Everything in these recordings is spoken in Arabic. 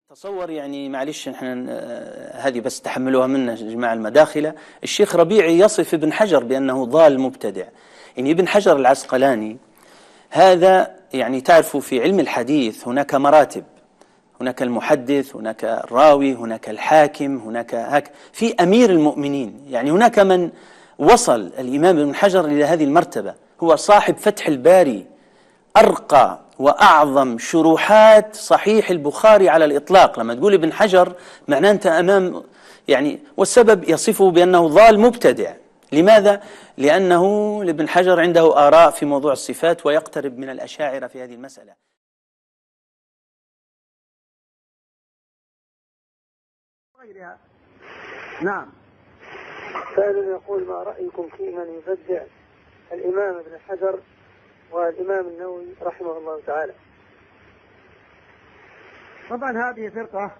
تصور يعني معلش نحن هذه بس تحملوها منا جماعة المداخلة. الشيخ ربيعي يصف ابن حجر بأنه ضال مبتدع. يعني ابن حجر العسقلاني هذا يعني تعرفوا في علم الحديث هناك مراتب، هناك المحدث، هناك الراوي، هناك الحاكم، هناك في أمير المؤمنين. يعني هناك من وصل الإمام ابن حجر إلى هذه المرتبة، هو صاحب فتح الباري، أرقى وأعظم شروحات صحيح البخاري على الإطلاق. لما تقول ابن حجر معناه أنت أمام يعني، والسبب يصفه بأنه ضال مبتدع. لماذا؟ لأنه لابن حجر عنده آراء في موضوع الصفات ويقترب من الأشاعرة في هذه المسألة. نعم. سائل يقول: ما رأيكم في من يبدع الإمام ابن حجر والإمام النووي رحمه الله تعالى؟ طبعا هذه فرقة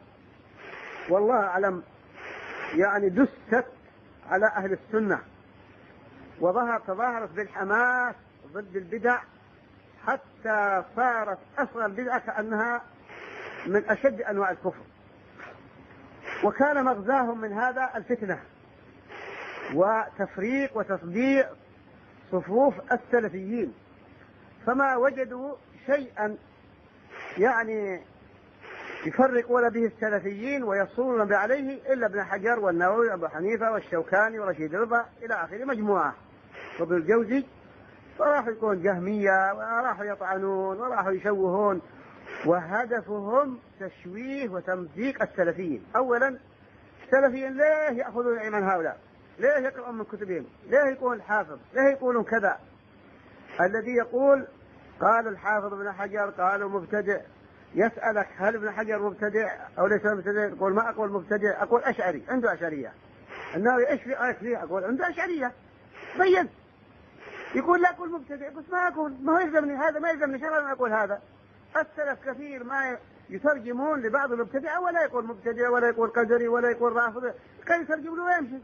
والله أعلم دست على أهل السنة تظاهرت بالحماس ضد البدع، حتى صارت أصغر البدعة كأنها من أشد أنواع الكفر، وكان مغزاهم من هذا الفتنة وتفريق وتصديع صفوف السلفيين، فما وجدوا شيئا يفرقون به السلفيين ويصولون عليه إلا ابن حجر والنووي وأبو حنيفة والشوكاني ورشيد رضا إلى آخر مجموعة وابن الجوزي. فراحوا يكون جهمية وراحوا يطعنون وراحوا يشوهون، وهدفهم تشويه وتمزيق السلفيين. أولا السلفيين ليه يأخذون علم هؤلاء؟ ليه يقرؤون من كتبهم؟ ليه يكون حافظ؟ ليه يقولون كذا؟ الذي يقول قال الحافظ ابن حجر قالوا مبتدع، يسألك هل ابن حجر مبتدع أو ليس مبتدع؟ يقول ما أقول مبتدع، أقول أشعري، عنده أشعرية. النووي إيش في آية فيه؟ أقول عنده أشعرية. بين. يقول لا أقول مبتدع، قلت ما أقول، ما هو يلزمني هذا، ما يلزمني شرعا أن أقول هذا. السلف كثير ما يترجمون لبعض المبتدع ولا يقول مبتدع ولا يقول قدري ولا يقول رافض، كان يترجم له ويمشي.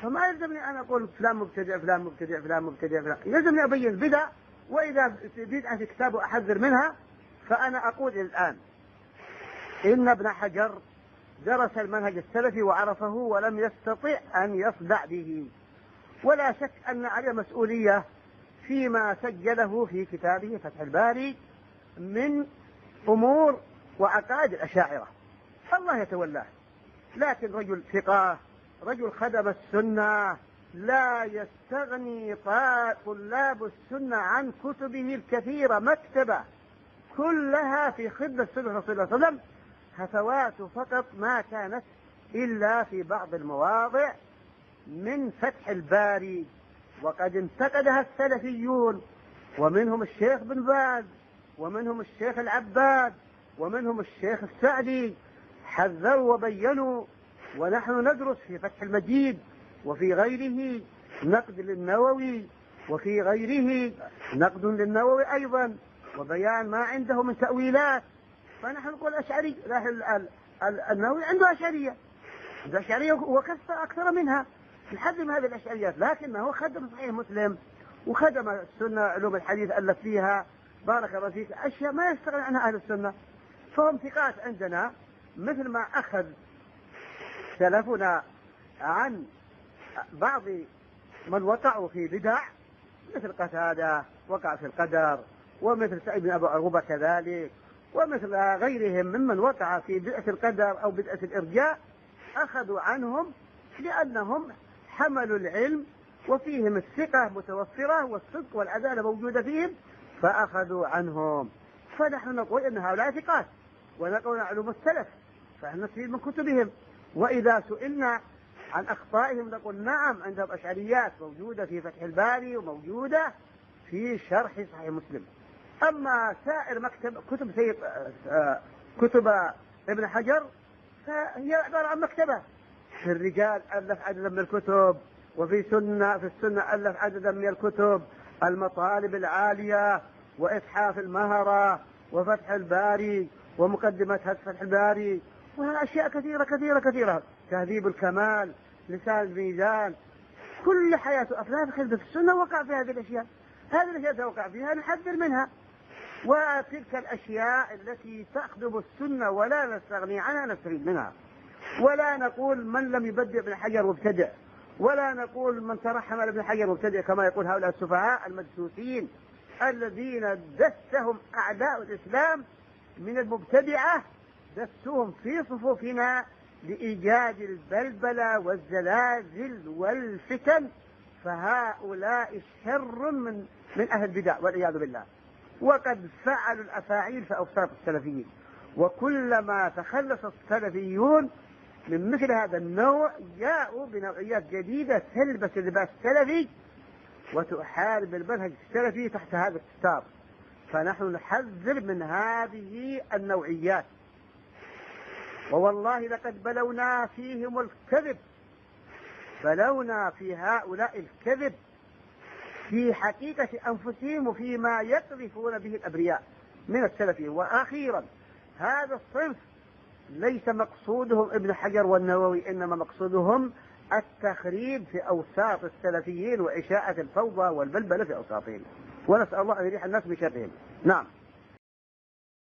فما يلزمني أن أقول فلان مبتدع فلان مبتدع فلان مبتدع فلان، يلزمني أبين بدع، وإذا بدعة في كتاب أحذر منها. فأنا أقول الآن إن ابن حجر درس المنهج السلفي وعرفه ولم يستطع أن يصدع به، ولا شك أن عليه مسؤولية فيما سجله في كتابه فتح الباري من أمور وعقائد الأشاعرة، الله يتولاه. لكن رجل ثقة، رجل خدم السنة، لا يستغني طلاب السنة عن كتبه الكثيرة، مكتبة كلها في خدمة السنة صلى الله عليه وسلم، هفوات فقط ما كانت إلا في بعض المواضع من فتح الباري، وقد انتقدها السلفيون، ومنهم الشيخ بن باز ومنهم الشيخ العباد ومنهم الشيخ السعدي، حذروا وبينوا. ونحن ندرس في فتح المجيد وفي غيره نقد للنووي، وفي غيره نقد للنووي أيضا، وبيان ما عنده من تأويلات. فنحن نقول أشعري، النووي عنده أشعرية وكثر أكثر منها لحد من هذه الأشعريات، لكنه خدم صحيح مسلم وخدم السنة، علوم الحديث ألف فيها، بارك الله فيك، أشياء ما يستغني عنها أهل السنة. فهم ثقات عندنا، مثل ما أخذ سلفنا عن بعض من وقعوا في بدع، مثل قتادة وقع في القدر، ومثل سعيد بن أبي عروبة كذلك، ومثل غيرهم ممن وقع في بدعة القدر أو بدعة الإرجاء، أخذوا عنهم لأنهم حملوا العلم وفيهم الثقة متوفرة والصدق والعدالة موجودة فيهم، فأخذوا عنهم. فنحن نقول إن هؤلاء ثقات، ونقول علوم السلف، فنحن نستفيد من كتبهم. وإذا سئلنا عن أخطائهم نقول نعم، عندهم أشعريات موجودة في فتح الباري وموجودة في شرح صحيح مسلم. أما سائر كتب ابن حجر فهي عبارة عن مكتبة، في الرجال ألف عددا من الكتب، وفي السنة ألف عددا من الكتب، المطالب العالية وإتحاف المهرة وفتح الباري ومقدمة فتح الباري، وأشياء كثيرة كثيرة كثيرة، تهذيب الكمال، لسان الميزان، كل حياته أفلام خلف السنة وقع في هذه الأشياء. هذه الأشياء توقع فيها نحذر منها، وتلك الأشياء التي تخدم السنة ولا نستغني عنها نستفيد منها، ولا نقول من لم يبدع ابن حجر مبتدع، ولا نقول من ترحم على ابن حجر مبتدع كما يقول هؤلاء السفهاء المدسوسين الذين دسهم أعداء الإسلام من المبتدعة، دسوهم في صفوفنا لإيجاد البلبلة والزلازل والفتن، فهؤلاء شر من أهل البدع والعياذ بالله، وقد فعلوا الأفاعيل في أوساط السلفيين. وكلما تخلص السلفيون من مثل هذا النوع جاءوا بنوعيات جديدة تلبس اللباس السلفي وتحارب المنهج السلفي تحت هذا الستار. فنحن نحذر من هذه النوعيات، ووالله لقد بلونا فيهم الكذب، بلونا في هؤلاء الكذب في حقيقة أنفسهم وفيما يقذفون به الأبرياء من السلفيين. وأخيرا هذا الصنف ليس مقصودهم ابن حجر والنووي، إنما مقصودهم التخريب في أوساط السلفيين وإشاعة الفوضى والبلبلة في أوساطهم، ونسأل الله أن يريح الناس بشرهم. نعم.